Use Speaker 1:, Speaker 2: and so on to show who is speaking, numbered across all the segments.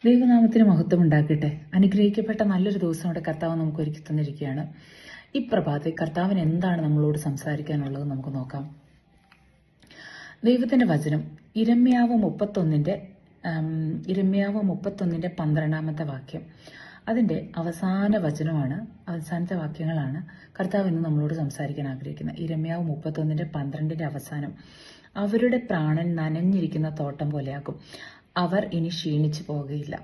Speaker 1: ദൈവനാമത്തിന് മഹത്വം ഉണ്ടാക്കട്ടെ. അനുഗ്രഹിക്കപ്പെട്ട നല്ലൊരു ദിവസം അവിടെ കർത്താവ് നമുക്ക് ഒരുക്കി തന്നിരിക്കുകയാണ്. ഈ പ്രഭാതത്തിൽ കർത്താവിന് എന്താണ് നമ്മളോട് സംസാരിക്കാനുള്ളത് നമുക്ക് നോക്കാം. ദൈവത്തിന്റെ വചനം ഇരമ്യാവ് 31:12 12 വാക്യം. അതിന്റെ അവസാന വചനമാണ്, അവസാനത്തെ വാക്യങ്ങളാണ് കർത്താവ് ഇന്ന് നമ്മളോട് സംസാരിക്കാൻ ആഗ്രഹിക്കുന്നത്. ഇരമ്യാവ് 31:12 അവസാനം, അവരുടെ പ്രാണൻ നനഞ്ഞിരിക്കുന്ന തോട്ടം പോലെയാകും, അവർ ഇനി ക്ഷീണിച്ചു പോകുകയില്ല.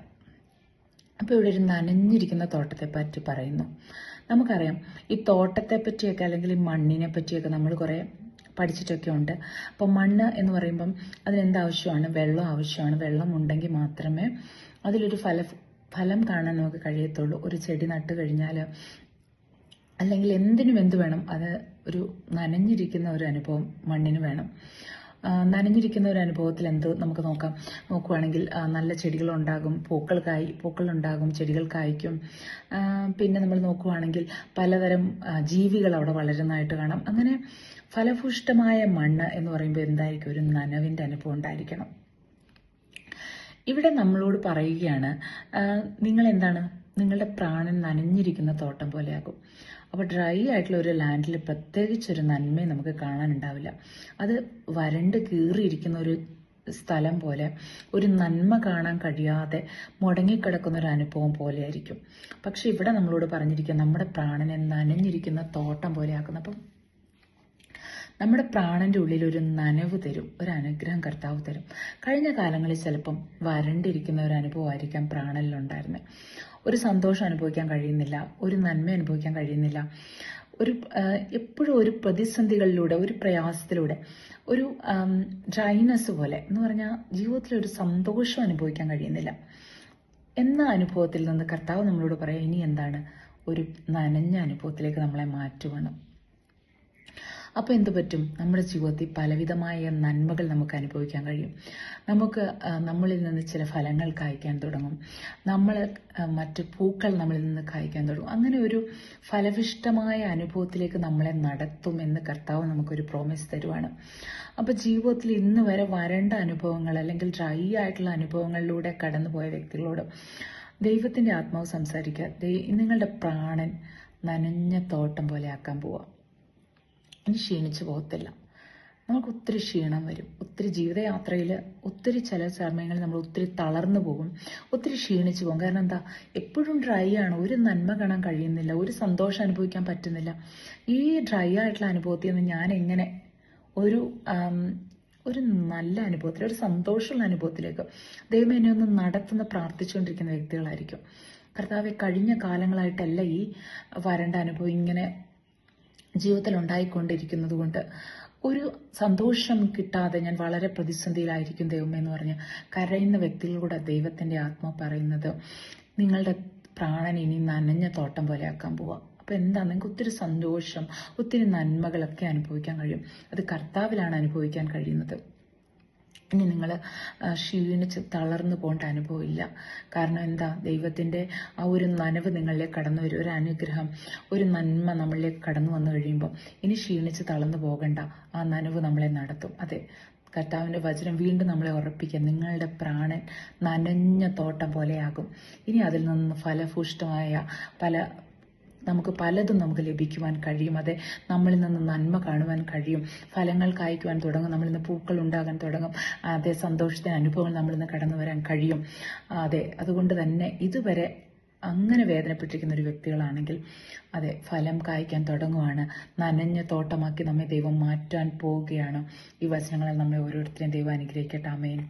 Speaker 1: അപ്പോൾ ഇവിടെ ഒരു നനഞ്ഞിരിക്കുന്ന തോട്ടത്തെ പറ്റി പറയുന്നു. നമുക്കറിയാം, ഈ തോട്ടത്തെ പറ്റിയൊക്കെ അല്ലെങ്കിൽ ഈ മണ്ണിനെ പറ്റിയൊക്കെ നമ്മൾ കുറേ പഠിച്ചിട്ടൊക്കെ ഉണ്ട്. അപ്പോൾ മണ്ണ് എന്ന് പറയുമ്പം അതിനെന്താവശ്യമാണ്? വെള്ളം ആവശ്യമാണ്. വെള്ളം ഉണ്ടെങ്കിൽ മാത്രമേ അതിലൊരു ഫലം കാണാൻ നമുക്ക് കഴിയത്തുള്ളൂ. ഒരു ചെടി നട്ട് കഴിഞ്ഞാൽ അല്ലെങ്കിൽ എന്തിനും എന്ത് വേണം, അത് ഒരു നനഞ്ഞിരിക്കുന്ന ഒരു അനുഭവം മണ്ണിന് വേണം. നനഞ്ഞിരിക്കുന്ന ഒരു അനുഭവത്തിൽ എന്ത് നമുക്ക് നോക്കുവാണെങ്കിൽ നല്ല ചെടികളുണ്ടാകും, പൂക്കളുണ്ടാകും, ചെടികൾ കായ്ക്കും. പിന്നെ നമ്മൾ നോക്കുവാണെങ്കിൽ പലതരം ജീവികൾ അവിടെ വളരുന്നതായിട്ട് കാണാം. അങ്ങനെ ഫലഭൂഷ്ടമായ മണ്ണ് എന്ന് പറയുമ്പോൾ എന്തായിരിക്കും? ഒരു നനവിൻ്റെ അനുഭവം ഉണ്ടായിരിക്കണം. ഇവിടെ നമ്മളോട് പറയുകയാണ്, നിങ്ങൾ എന്താണ്? നിങ്ങളുടെ പ്രാണൻ നനഞ്ഞിരിക്കുന്ന തോട്ടം പോലെയാകും. അപ്പോൾ ഡ്രൈ ആയിട്ടുള്ള ഒരു ലാൻഡിൽ പ്രത്യേകിച്ചൊരു നന്മയും നമുക്ക് കാണാനുണ്ടാവില്ല. അത് വരണ്ട് കീറിയിരിക്കുന്ന ഒരു സ്ഥലം പോലെ, ഒരു നന്മ കാണാൻ കഴിയാതെ മുടങ്ങിക്കിടക്കുന്ന ഒരു അനുഭവം പോലെയായിരിക്കും. പക്ഷെ ഇവിടെ നമ്മളോട് പറഞ്ഞിരിക്കുക, നമ്മുടെ പ്രാണനെ നനഞ്ഞിരിക്കുന്ന തോട്ടം പോലെയാക്കുന്നു. അപ്പം നമ്മുടെ പ്രാണന്റെ ഉള്ളിൽ ഒരു നനവ് തരും, ഒരു അനുഗ്രഹം കർത്താവ് തരും. കഴിഞ്ഞ കാലങ്ങളിൽ ചിലപ്പം വരണ്ടിരിക്കുന്ന ഒരു അനുഭവമായിരിക്കാം പ്രാണനിലുണ്ടായിരുന്നത്. ഒരു സന്തോഷം അനുഭവിക്കാൻ കഴിയുന്നില്ല, ഒരു നന്മ അനുഭവിക്കാൻ കഴിയുന്നില്ല, എപ്പോഴും ഒരു പ്രതിസന്ധികളിലൂടെ, ഒരു പ്രയാസത്തിലൂടെ, ഒരു ഡ്രൈനെസ് പോലെ എന്ന് പറഞ്ഞാൽ ജീവിതത്തിൽ ഒരു സന്തോഷം അനുഭവിക്കാൻ കഴിയുന്നില്ല എന്ന അനുഭവത്തിൽ നിന്ന് കർത്താവ് നമ്മളോട് പറയാം, ഇനി എന്താണ്? ഒരു നനഞ്ഞ അനുഭവത്തിലേക്ക് നമ്മളെ മാറ്റുവാണ്. അപ്പോൾ എന്ത് പറ്റും? നമ്മുടെ ജീവിതത്തിൽ പലവിധമായ നന്മകൾ നമുക്ക് അനുഭവിക്കാൻ കഴിയും. നമുക്ക് നമ്മളിൽ നിന്ന് ചില ഫലങ്ങൾ കായ്ക്കാൻ തുടങ്ങും. മറ്റ് പൂക്കൾ നമ്മളിൽ നിന്ന് കായ്ക്കാൻ തുടങ്ങും. അങ്ങനെ ഒരു ഫലവിഷ്ടമായ അനുഭവത്തിലേക്ക് നമ്മളെ നടത്തുമെന്ന് കർത്താവ് നമുക്കൊരു പ്രോമിസ് തരുവാണ്. അപ്പോൾ ജീവിതത്തിൽ ഇന്ന് വരെ വരണ്ട അനുഭവങ്ങൾ അല്ലെങ്കിൽ ഡ്രൈ ആയിട്ടുള്ള അനുഭവങ്ങളിലൂടെ കടന്നുപോയ വ്യക്തികളോട് ദൈവത്തിന്റെ ആത്മാവ് സംസാരിക്കുക, നിങ്ങളുടെ പ്രാണൻ നനഞ്ഞ തോട്ടം പോലെ ആക്കാൻ പോവാം. ഇനി ക്ഷീണിച്ചു പോകത്തില്ല. നമുക്ക് ഒത്തിരി ക്ഷീണം വരും. ഒത്തിരി ജീവിതയാത്രയിൽ ഒത്തിരി ചില സമയങ്ങളിൽ നമ്മൾ ഒത്തിരി തളർന്നു പോകും, ഒത്തിരി ക്ഷീണിച്ചു പോകും. കാരണം എന്താ? എപ്പോഴും ഡ്രൈ ആണ്, ഒരു നന്മ കാണാൻ കഴിയുന്നില്ല, ഒരു സന്തോഷം അനുഭവിക്കാൻ പറ്റുന്നില്ല. ഈ ഡ്രൈ ആയിട്ടുള്ള അനുഭവത്തിൽ നിന്ന് ഞാൻ എങ്ങനെ ഒരു നല്ല അനുഭവത്തിൽ, ഒരു സന്തോഷമുള്ള അനുഭവത്തിലേക്ക് ദൈവം എന്നെ ഒന്ന് നടത്തുന്ന പ്രാർത്ഥിച്ചുകൊണ്ടിരിക്കുന്ന വ്യക്തികളായിരിക്കും. കർത്താവെ, കഴിഞ്ഞ കാലങ്ങളായിട്ടല്ല ഈ വരണ്ട അനുഭവം ഇങ്ങനെ ജീവിതത്തിൽ ഉണ്ടായിക്കൊണ്ടിരിക്കുന്നത് കൊണ്ട് ഒരു സന്തോഷം കിട്ടാതെ ഞാൻ വളരെ പ്രതിസന്ധിയിലായിരിക്കും ദൈവമേ എന്ന് പറഞ്ഞ് കരയുന്ന വ്യക്തികളോട് ദൈവത്തിന്റെ ആത്മാ പറയുന്നത്, നിങ്ങളുടെ പ്രാണൻ ഇനി നനഞ്ഞ തോട്ടം പോലെ ആക്കാൻ പോവാം. അപ്പോൾ എന്താ? നിങ്ങൾക്ക് ഒത്തിരി സന്തോഷം, ഒത്തിരി നന്മകളൊക്കെ അനുഭവിക്കാൻ കഴിയും. അത് കർത്താവിലാണ് അനുഭവിക്കാൻ കഴിയുന്നത്. ഇനി നിങ്ങൾ ക്ഷീണിച്ച് തളർന്നു പോകേണ്ട അനുഭവമില്ല. കാരണം എന്താ? ദൈവത്തിൻ്റെ ആ ഒരു നനവ് നിങ്ങളിലേക്ക് കടന്നു വരും, ഒരു അനുഗ്രഹം, ഒരു നന്മ നമ്മളിലേക്ക് കടന്നു വന്നു കഴിയുമ്പോൾ ഇനി ക്ഷീണിച്ച് തളർന്നു പോകണ്ട, ആ നനവ് നമ്മളെ നടത്തും. അതെ, കർത്താവിൻ്റെ വചനം വീണ്ടും നമ്മളെ ഉറപ്പിക്കുക, നിങ്ങളുടെ പ്രാണൻ നനഞ്ഞ തോട്ടം പോലെയാകും. ഇനി അതിൽ നിന്ന് ഫലഭൂഷ്ടമായ നമുക്ക് പലതും നമുക്ക് ലഭിക്കുവാൻ കഴിയും. അതെ, നമ്മളിൽ നിന്ന് നന്മ കാണുവാൻ കഴിയും, ഫലങ്ങൾ കായ്ക്കുവാൻ തുടങ്ങും, നമ്മളിൽ നിന്ന് പൂക്കൾ ഉണ്ടാകാൻ തുടങ്ങും. അതേ, സന്തോഷത്തിന് അനുഭവങ്ങൾ നമ്മളിൽ നിന്ന് കടന്നു വരാൻ കഴിയും. അതെ, അതുകൊണ്ട് തന്നെ ഇതുവരെ അങ്ങനെ വേദനപ്പെട്ടിരിക്കുന്ന ഒരു വ്യക്തികളാണെങ്കിൽ അതെ, ഫലം കായ്ക്കാൻ തുടങ്ങുവാണ്. നനഞ്ഞ തോട്ടമാക്കി നമ്മെ ദൈവം മാറ്റാൻ പോവുകയാണ്. ഈ വചനങ്ങളിൽ നമ്മെ ഓരോരുത്തരെയും ദൈവം അനുഗ്രഹിക്കട്ടെ. ആമേൻ.